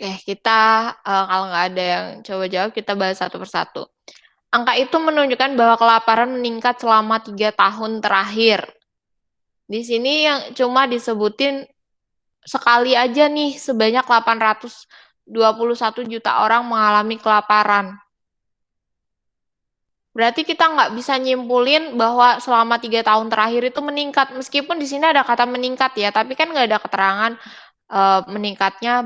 Kita kalau nggak ada yang coba jawab, kita bahas satu persatu. Angka itu menunjukkan bahwa kelaparan meningkat selama 3 tahun terakhir. Di sini yang cuma disebutin sekali aja nih, sebanyak 821 juta orang mengalami kelaparan. Berarti kita nggak bisa nyimpulin bahwa selama 3 tahun terakhir itu meningkat. Meskipun di sini ada kata meningkat ya, tapi kan nggak ada keterangan meningkatnya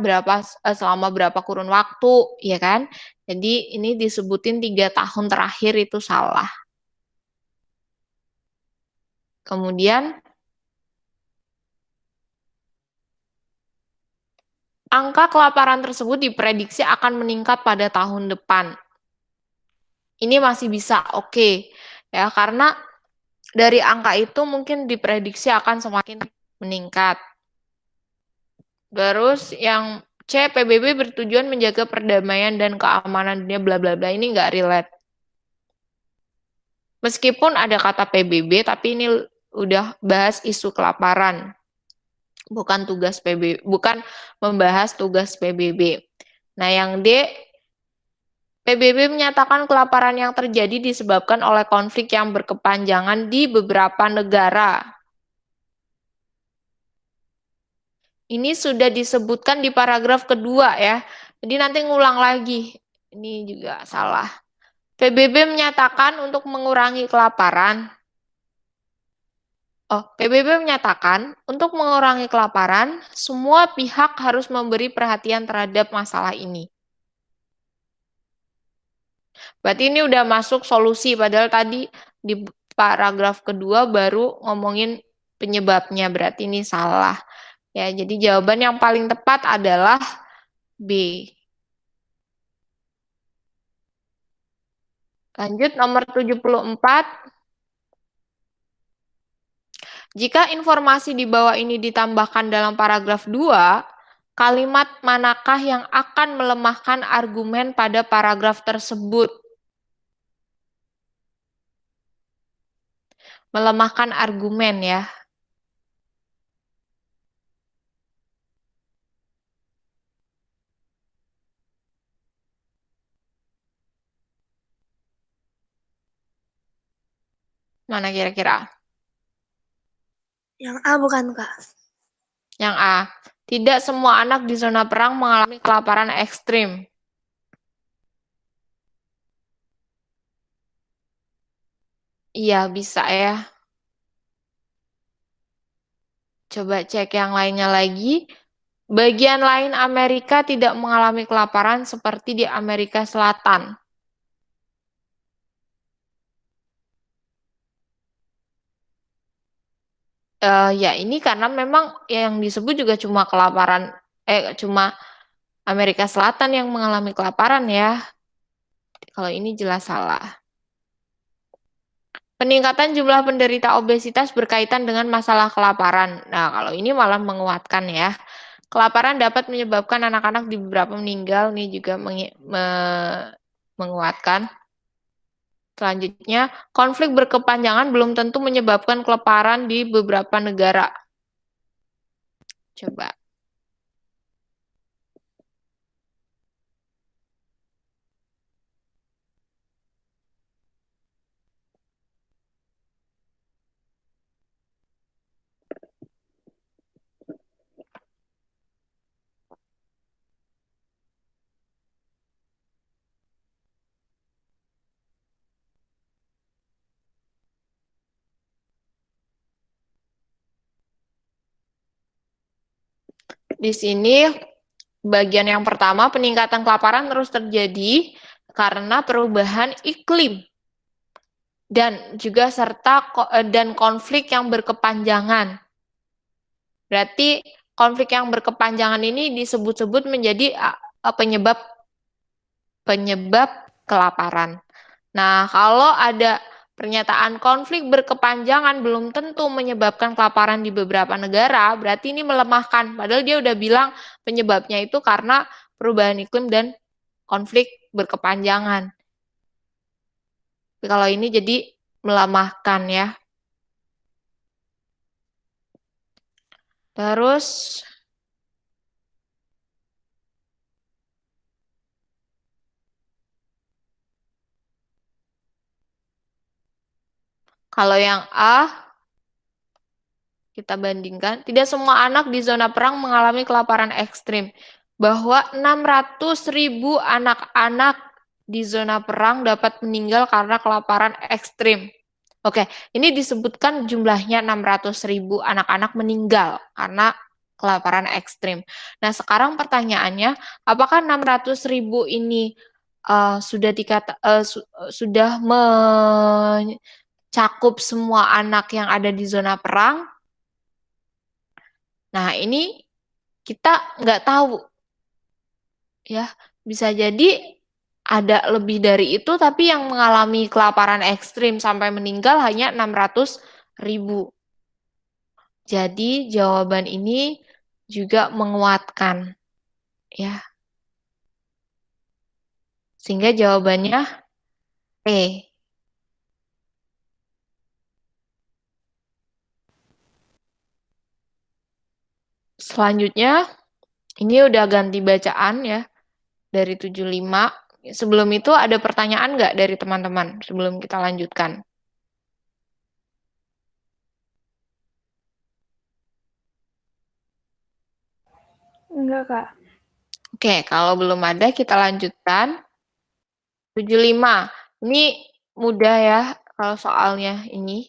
selama berapa kurun waktu, ya kan? Jadi ini disebutin 3 tahun terakhir itu salah. Kemudian angka kelaparan tersebut diprediksi akan meningkat pada tahun depan. Ini masih bisa oke, ya, karena dari angka itu mungkin diprediksi akan semakin meningkat. Terus yang C, PBB bertujuan menjaga perdamaian dan keamanan dunia bla bla bla, ini nggak relate. Meskipun ada kata PBB, tapi ini udah bahas isu kelaparan, bukan tugas PBB, bukan membahas tugas PBB. Nah, yang D, PBB menyatakan kelaparan yang terjadi disebabkan oleh konflik yang berkepanjangan di beberapa negara. Ini sudah disebutkan di paragraf kedua ya. Jadi nanti ngulang lagi. Ini juga salah. PBB menyatakan untuk mengurangi kelaparan. PBB menyatakan untuk mengurangi kelaparan, semua pihak harus memberi perhatian terhadap masalah ini. Berarti ini udah masuk solusi, padahal tadi di paragraf kedua baru ngomongin penyebabnya, berarti ini salah. Ya, jadi jawaban yang paling tepat adalah B. Lanjut nomor 74. Jika informasi di bawah ini ditambahkan dalam paragraf 2, kalimat manakah yang akan melemahkan argumen pada paragraf tersebut? Melemahkan argumen ya. Mana kira-kira? Yang A bukan, Kak? Yang A. Tidak semua anak di zona perang mengalami kelaparan ekstrim. Iya, bisa ya. Coba cek yang lainnya lagi. Bagian lain Amerika tidak mengalami kelaparan seperti di Amerika Selatan. Ya ini karena memang yang disebut juga cuma cuma Amerika Selatan yang mengalami kelaparan ya. Kalau ini jelas salah. Peningkatan jumlah penderita obesitas berkaitan dengan masalah kelaparan. Nah, kalau ini malah menguatkan ya. Kelaparan dapat menyebabkan anak-anak di beberapa meninggal. Ini juga menguatkan. Selanjutnya, konflik berkepanjangan belum tentu menyebabkan kelaparan di beberapa negara. Coba. Di sini bagian yang pertama, peningkatan kelaparan terus terjadi karena perubahan iklim dan juga dan konflik yang berkepanjangan. Berarti konflik yang berkepanjangan ini disebut-sebut menjadi penyebab kelaparan. Nah, kalau ada pernyataan konflik berkepanjangan belum tentu menyebabkan kelaparan di beberapa negara, berarti ini melemahkan. Padahal dia udah bilang penyebabnya itu karena perubahan iklim dan konflik berkepanjangan. Tapi kalau ini jadi melemahkan ya. Terus Kalau yang A, kita bandingkan, tidak semua anak di zona perang mengalami kelaparan ekstrim. Bahwa 600.000 anak-anak di zona perang dapat meninggal karena kelaparan ekstrim. Oke, ini disebutkan jumlahnya 600.000 anak-anak meninggal karena kelaparan ekstrim. Nah, sekarang pertanyaannya, apakah 600.000 ini sudah mencakup semua anak yang ada di zona perang? Nah, ini kita nggak tahu, ya. Bisa jadi ada lebih dari itu, tapi yang mengalami kelaparan ekstrim sampai meninggal hanya 600.000. Jadi jawaban ini juga menguatkan, ya. Sehingga jawabannya E. Selanjutnya, ini udah ganti bacaan ya, dari 75. Sebelum itu ada pertanyaan nggak dari teman-teman sebelum kita lanjutkan? Enggak, Kak. Oke, kalau belum ada kita lanjutkan. 75. Ini mudah ya kalau soalnya ini.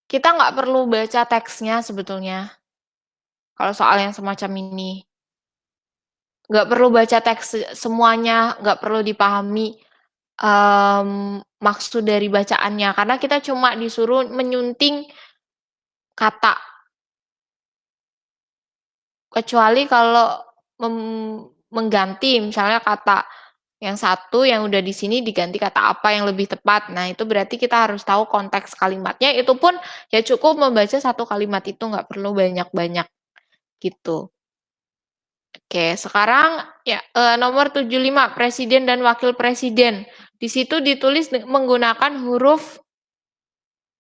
Kita nggak perlu baca teksnya sebetulnya. Kalau soal yang semacam ini. Nggak perlu baca teks semuanya, nggak perlu dipahami maksud dari bacaannya. Karena kita cuma disuruh menyunting kata. Kecuali kalau mengganti, misalnya kata yang satu yang udah di sini diganti kata apa yang lebih tepat. Nah, itu berarti kita harus tahu konteks kalimatnya. Itu pun ya cukup membaca satu kalimat itu, nggak perlu banyak-banyak gitu. Oke, sekarang ya nomor 75, presiden dan wakil presiden. Di situ ditulis menggunakan huruf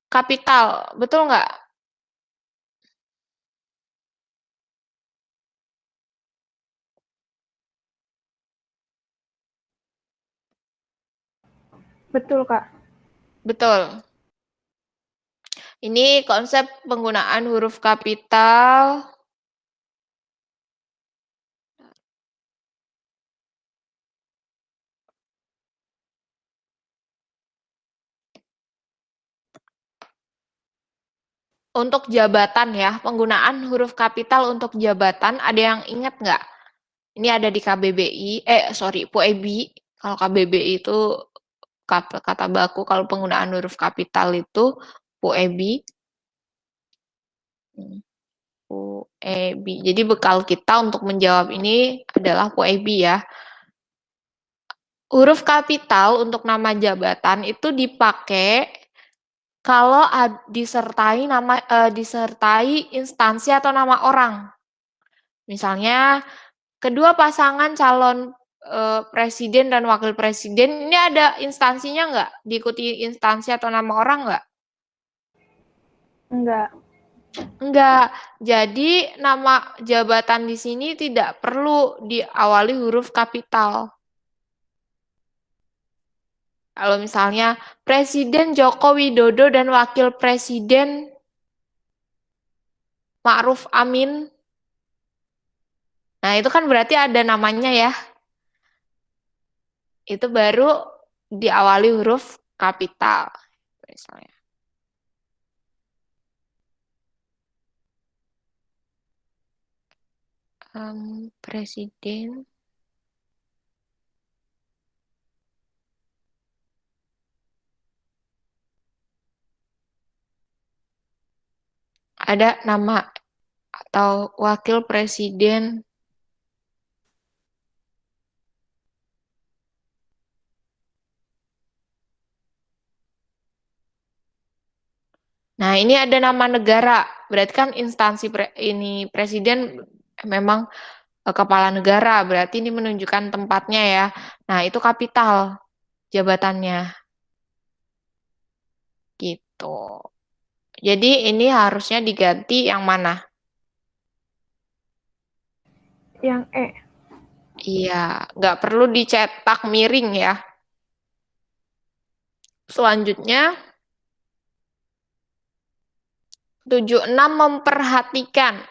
kapital. Betul nggak? Betul, Kak. Betul. Ini konsep penggunaan huruf kapital. Untuk jabatan ya, penggunaan huruf kapital untuk jabatan, ada yang ingat nggak? Ini ada di KBBI, PUEBI. Kalau KBBI itu kata baku, kalau penggunaan huruf kapital itu PUEBI. PUEBI. Jadi bekal kita untuk menjawab ini adalah PUEBI ya. Huruf kapital untuk nama jabatan itu dipakai kalau disertai instansi atau nama orang. Misalnya kedua pasangan calon presiden dan wakil presiden ini ada instansinya nggak? Diikuti instansi atau nama orang nggak? Enggak. Enggak. Jadi nama jabatan di sini tidak perlu diawali huruf kapital. Kalau misalnya Presiden Joko Widodo dan Wakil Presiden Ma'ruf Amin. Nah, itu kan berarti ada namanya ya. Itu baru diawali huruf kapital. Misalnya. Presiden. Ada nama atau wakil presiden. Nah, ini ada nama negara. Berarti kan instansi ini presiden memang kepala negara. Berarti ini menunjukkan tempatnya ya. Nah, itu kapital jabatannya. Gitu. Jadi ini harusnya diganti yang mana? Yang E. Iya, nggak perlu dicetak miring ya. Selanjutnya, 76 memperhatikan.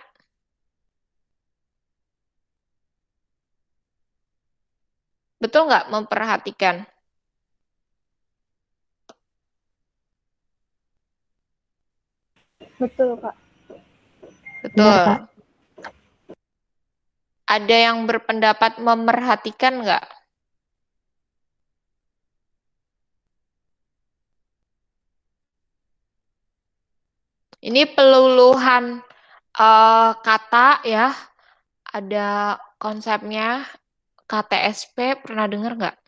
Betul nggak memperhatikan? Betul, Kak. Benar, Kak. Betul. Ada yang berpendapat memerhatikan nggak? Ini peluluhan kata ya. Ada konsepnya KTSP, pernah dengar nggak?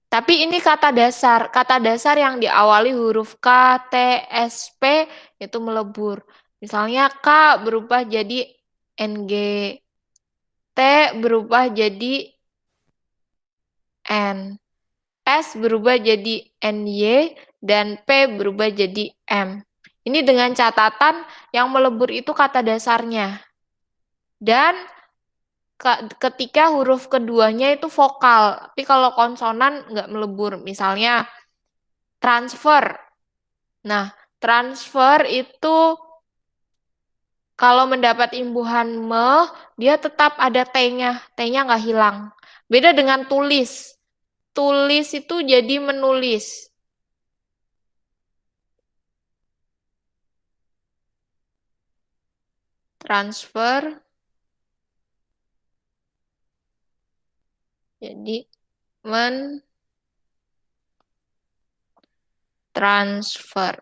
Tapi ini kata dasar. Kata dasar yang diawali huruf K, T, S, P itu melebur. Misalnya K berubah jadi NG, T berubah jadi N, S berubah jadi NY, dan P berubah jadi M. Ini dengan catatan yang melebur itu kata dasarnya. Dan ketika huruf keduanya itu vokal. Tapi kalau konsonan nggak melebur. Misalnya transfer. Nah, transfer itu kalau mendapat imbuhan dia tetap ada T-nya. T-nya nggak hilang. Beda dengan tulis. Tulis itu jadi menulis. Transfer jadi transfer.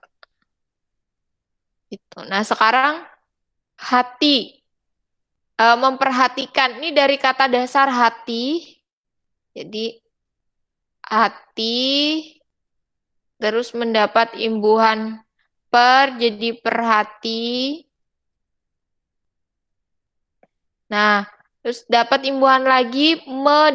Itu. Nah, sekarang hati. Memperhatikan. Ini dari kata dasar hati. Jadi hati terus mendapat imbuhan jadi perhati. Nah, terus dapat imbuhan lagi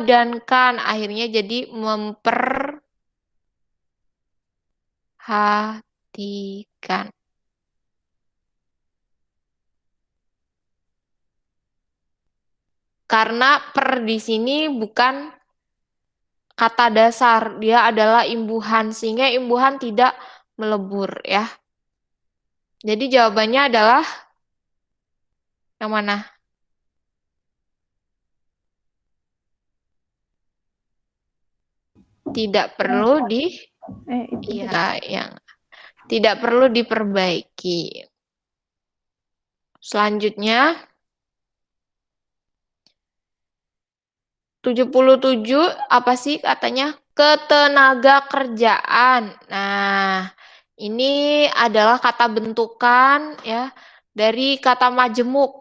dan kan. Akhirnya jadi memperhatikan. Karena per di sini bukan kata dasar, dia adalah imbuhan, sehingga imbuhan tidak melebur ya. Jadi jawabannya adalah yang mana? Tidak perlu Itu ya, yang tidak perlu diperbaiki. Selanjutnya 77 apa sih katanya? Ketenaga kerjaan. Nah, ini adalah kata bentukan ya dari kata majemuk.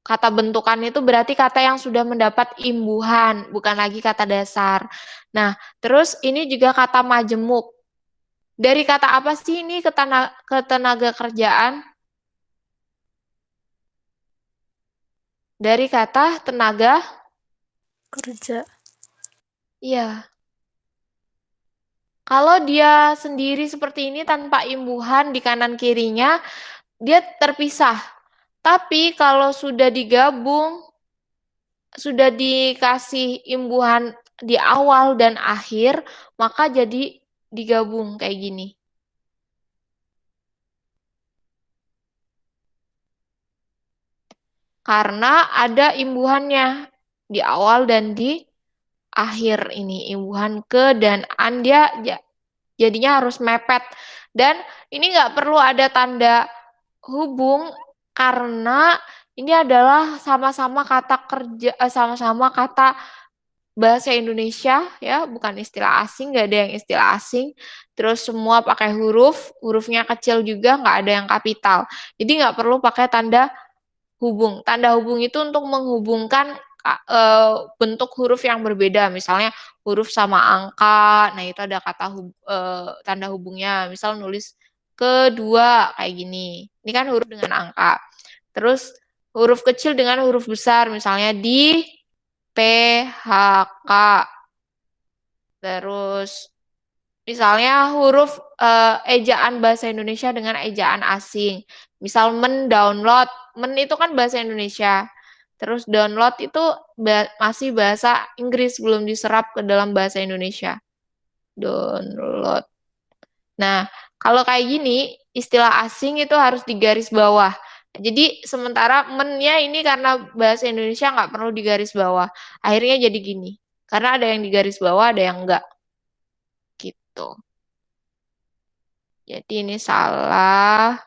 Kata bentukan itu berarti kata yang sudah mendapat imbuhan, bukan lagi kata dasar. Nah, terus ini juga kata majemuk. Dari kata apa sih ini ketenaga kerjaan? Dari kata tenaga Kerja. Iya. Kalau dia sendiri seperti ini tanpa imbuhan di kanan kirinya, dia terpisah. Tapi kalau sudah digabung, sudah dikasih imbuhan di awal dan akhir, maka jadi digabung kayak gini. Karena ada imbuhannya di awal dan di akhir ini. Imbuhan ke dan an dia jadinya harus mepet. Dan ini nggak perlu ada tanda hubung karena ini adalah sama-sama kata kerja, sama-sama kata bahasa Indonesia ya, bukan istilah asing, nggak ada yang istilah asing. Terus semua pakai hurufnya kecil juga, nggak ada yang kapital. Jadi nggak perlu pakai tanda hubung. Tanda hubung itu untuk menghubungkan bentuk huruf yang berbeda. Misalnya huruf sama angka, nah itu ada kata tanda hubungnya. Misal nulis kedua kayak gini. Ini kan huruf dengan angka. Terus huruf kecil dengan huruf besar, misalnya di P, H, K. Terus misalnya huruf ejaan bahasa Indonesia dengan ejaan asing. Misal mendownload, itu kan bahasa Indonesia. Terus download itu masih bahasa Inggris, belum diserap ke dalam bahasa Indonesia. Download. Nah, kalau kayak gini, istilah asing itu harus digaris bawah. Jadi sementara mennya ini karena bahasa Indonesia nggak perlu digaris bawah. Akhirnya jadi gini. Karena ada yang digaris bawah, ada yang enggak. Gitu. Jadi ini salah.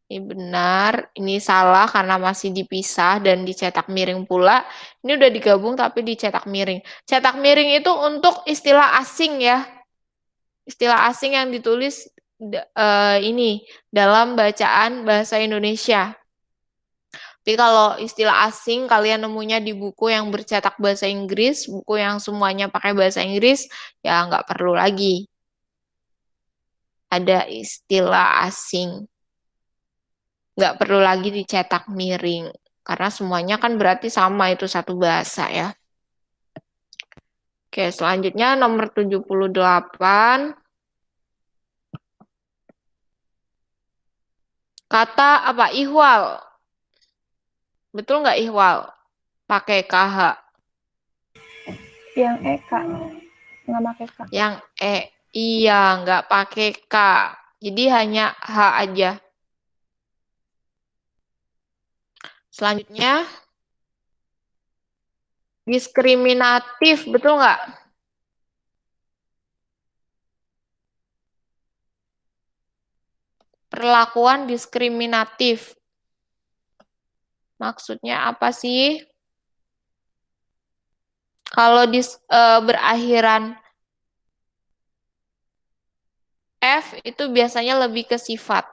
Ini benar, ini salah karena masih dipisah dan dicetak miring pula. Ini udah digabung tapi dicetak miring. Cetak miring itu untuk istilah asing ya. Istilah asing yang ditulis ini dalam bacaan bahasa Indonesia. Tapi kalau istilah asing kalian nemunya di buku yang bercetak bahasa Inggris, buku yang semuanya pakai bahasa Inggris, ya nggak perlu lagi. Ada istilah asing. Nggak perlu lagi dicetak miring. Karena semuanya kan berarti sama, itu satu bahasa ya. Oke, selanjutnya nomor 78. Kata apa? Ihwal. Betul nggak ihwal? Pakai KH. Yang Eka nggak pakai K. Yang iya, nggak pakai K. Jadi hanya H aja. Selanjutnya, diskriminatif. Betul nggak? Perlakuan diskriminatif. Maksudnya apa sih? Kalau berakhiran F itu biasanya lebih ke sifat.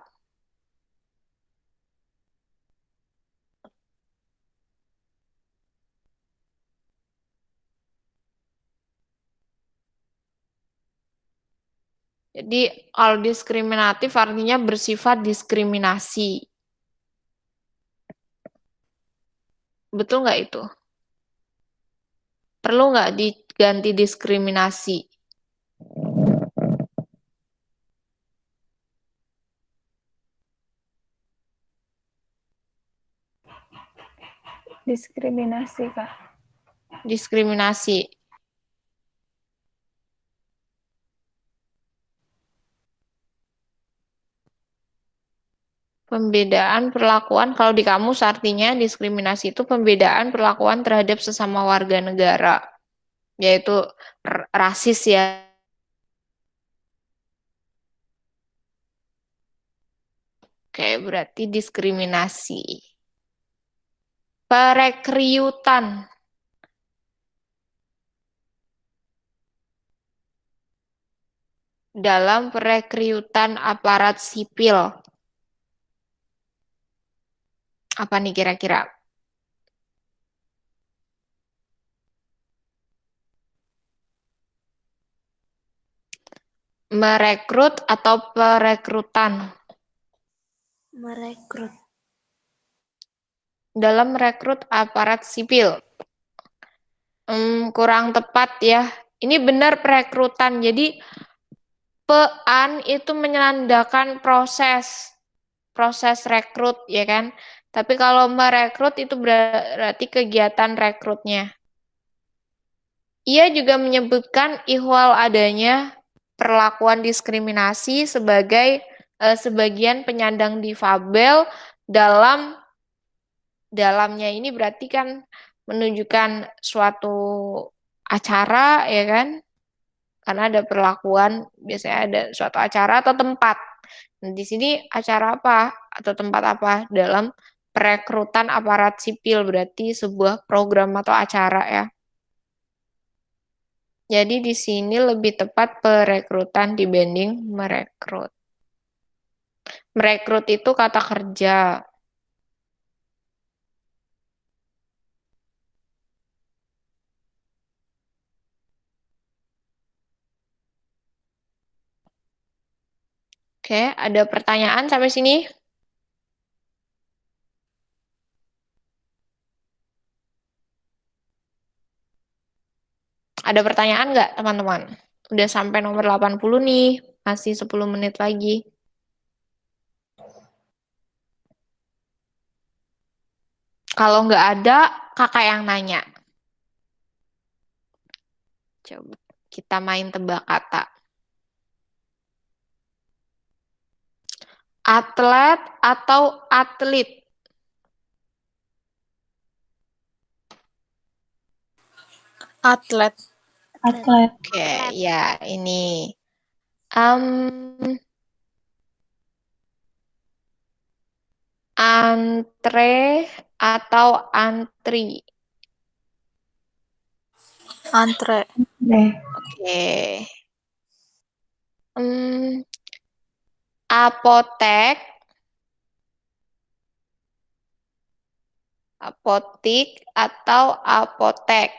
Jadi kalau diskriminatif artinya bersifat diskriminasi. Betul nggak itu? Perlu nggak diganti diskriminasi? Diskriminasi, Kak. Diskriminasi. Pembedaan perlakuan, kalau di kamus artinya diskriminasi itu pembedaan perlakuan terhadap sesama warga negara, yaitu rasis ya. Oke, berarti diskriminasi. Perekrutan. Dalam perekrutan aparat sipil. Apa nih kira-kira? Merekrut atau perekrutan? Merekrut. Dalam merekrut aparat sipil. Kurang tepat ya. Ini benar perekrutan. Jadi pean itu menandakan proses rekrut ya kan. Tapi kalau merekrut itu berarti kegiatan rekrutnya. Ia juga menyebutkan ihwal adanya perlakuan diskriminasi sebagai sebagian penyandang difabel dalamnya ini berarti kan menunjukkan suatu acara ya kan, karena ada perlakuan biasanya ada suatu acara atau tempat. Nah, di sini acara apa atau tempat apa dalam perekrutan aparat sipil berarti sebuah program atau acara ya. Jadi di sini lebih tepat perekrutan dibanding merekrut. Merekrut itu kata kerja. Oke, ada pertanyaan sampai sini? Ada pertanyaan nggak, teman-teman? Udah sampai nomor 80 nih, masih 10 menit lagi. Kalau nggak ada, kakak yang nanya. Coba kita main tebak kata. Atlet atau atlet? Atlet. Atlet. Oke, ya ini. Em, Antre atau antri? Antre. Deh. Oke. Em, Apotek, apotik atau apotek?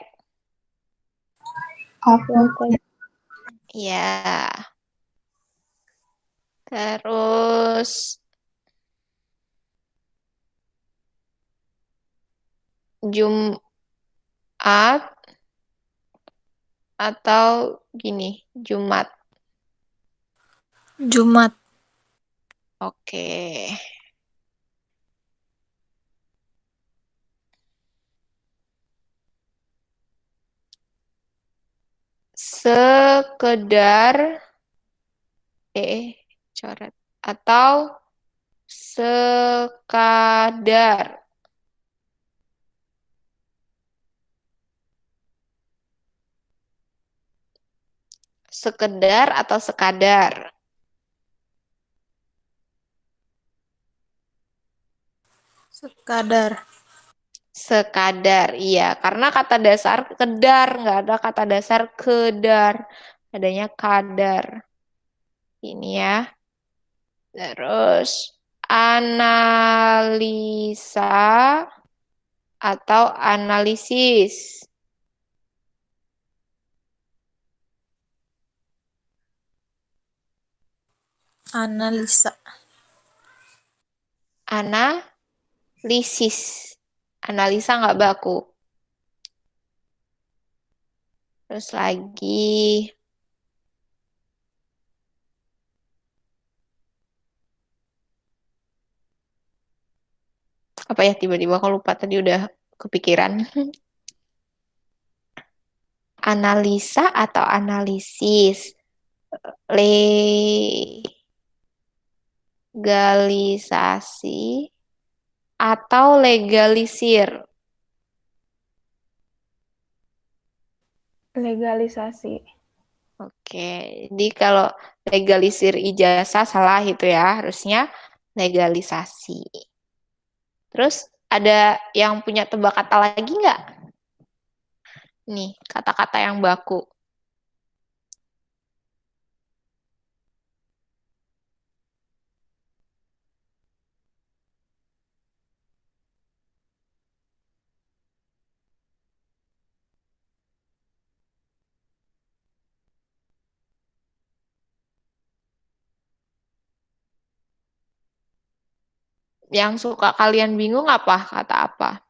Apotek. Ya. Terus Jumat atau gini, Jumat. Jumat. Oke. Sekedar coret atau sekadar. Sekedar atau sekadar? Sekadar. Sekadar, iya. Karena kata dasar kedar, nggak ada kata dasar kedar. Adanya kadar. Ini ya. Terus analisa atau analisis. Analisa. Analisis. Analisa nggak baku. Terus lagi apa ya, tiba-tiba aku lupa, tadi udah kepikiran. Analisa atau analisis. Legalisasi atau legalisir. Legalisasi. Oke, jadi kalau legalisir ijazah salah itu ya, harusnya legalisasi. Terus ada yang punya tebak kata lagi nggak? Nih, kata-kata yang baku. Yang suka kalian bingung apa? Kata apa?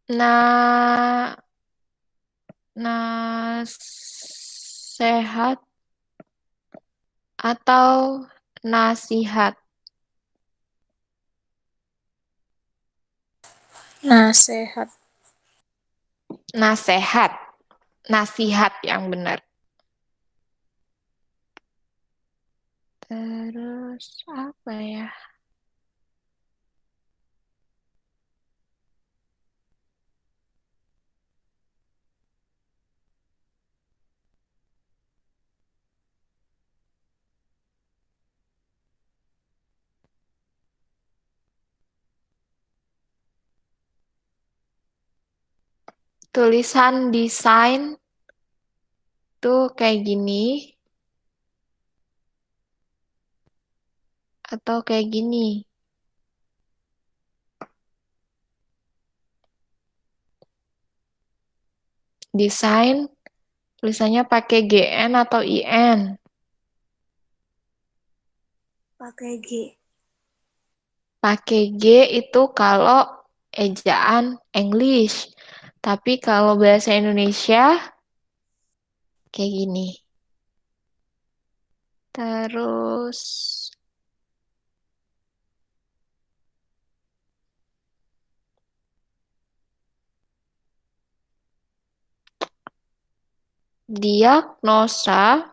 Nah, sehat atau nasihat? Nasehat. Nasehat, nasihat yang benar. Terus apa ya? Tulisan desain tuh kayak gini atau kayak gini. Desain tulisannya pakai GN atau IN? Pakai G. Pakai G itu kalau ejaan English. Tapi kalau bahasa Indonesia kayak gini. Terus diagnosa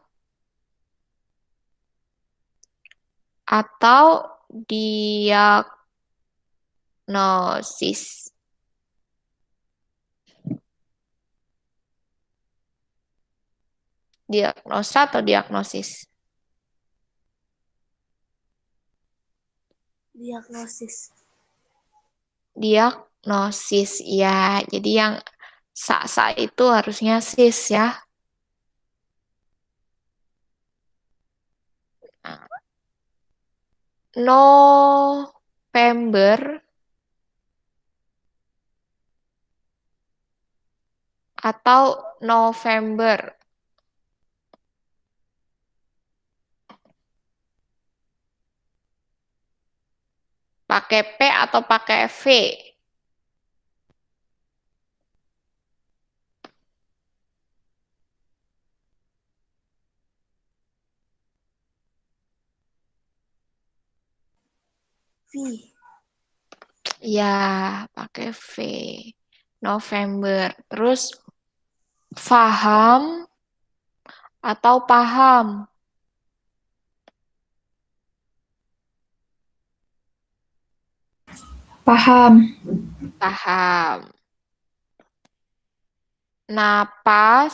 atau diagnosis. Diagnosa atau diagnosis? Diagnosis. Diagnosis, ya. Jadi yang sa itu harusnya sis ya. November atau November? Pakai P atau pakai V? V. Ya, pakai V. November. Terus faham atau paham? Paham. Paham. Napas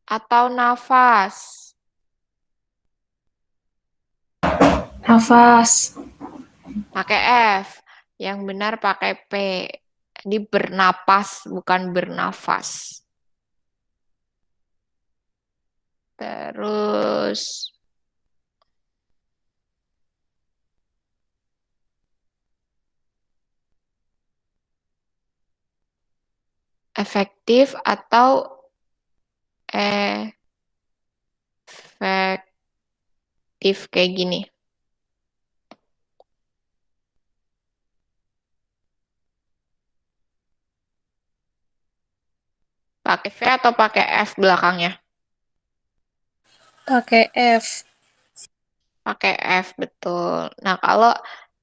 atau nafas? Nafas. Pakai F. Yang benar pakai P. Jadi bernapas, bukan bernafas. Terus efektif atau efektif kayak gini. Pakai V atau pakai F belakangnya? Pakai F. Pakai F, betul. Nah, kalau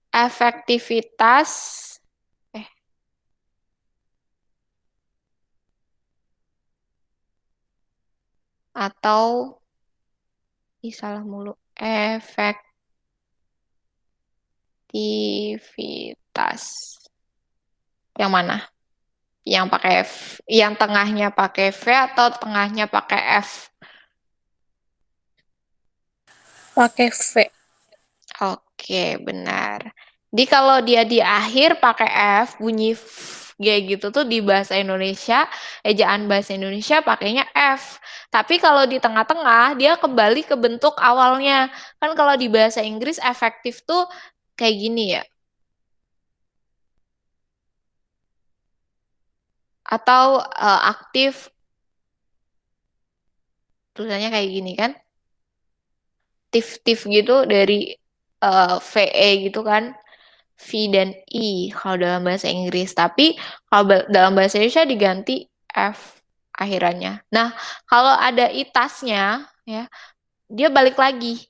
efektivitas atau salah mulu. Efektivitas. Yang mana? Yang pakai F, yang tengahnya pakai V atau tengahnya pakai F? Pakai V. Oke, benar. Jadi kalau dia di akhir pakai F, bunyi kayak gitu tuh di bahasa Indonesia, ejaan bahasa Indonesia pakainya F. Tapi kalau di tengah-tengah, dia kembali ke bentuk awalnya. Kan kalau di bahasa Inggris efektif tuh kayak gini ya. Atau aktif, tulisannya kayak gini kan. Tif-tif gitu dari VE gitu kan. V dan I kalau dalam bahasa Inggris. Tapi kalau dalam bahasa Indonesia diganti F akhirannya. Nah, kalau ada itasnya, ya, dia balik lagi.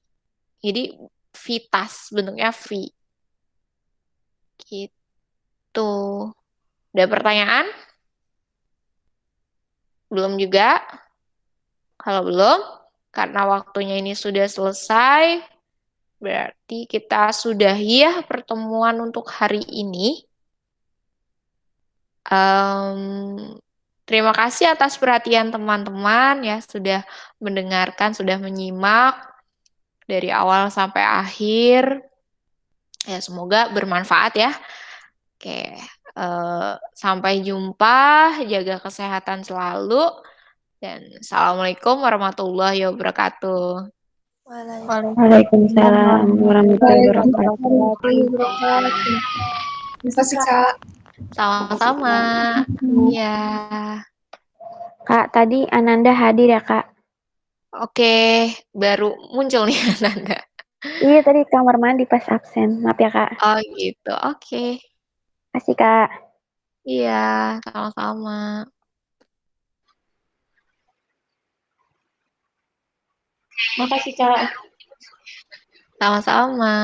Jadi vitas, bentuknya V. Gitu. Ada pertanyaan? Belum juga? Kalau belum, karena waktunya ini sudah selesai, berarti kita sudahi ya pertemuan untuk hari ini. Terima kasih atas perhatian teman-teman ya sudah mendengarkan, sudah menyimak dari awal sampai akhir. Ya semoga bermanfaat ya. Oke, sampai jumpa, jaga kesehatan selalu dan assalamualaikum warahmatullahi wabarakatuh. Waalaikumsalam warahmatullahi wabarakatuh. wabarakatuh. Terima kasih, Kak. Sama-sama. Iya. Kak, tadi Ananda hadir ya, Kak? Oke, baru muncul nih Nanda. Iya, tadi kamar mandi pas absen. Maaf ya, Kak. Oh gitu, oke. Kasih, Kak. Iya, sama-sama. Makasih, Kak. Sama-sama.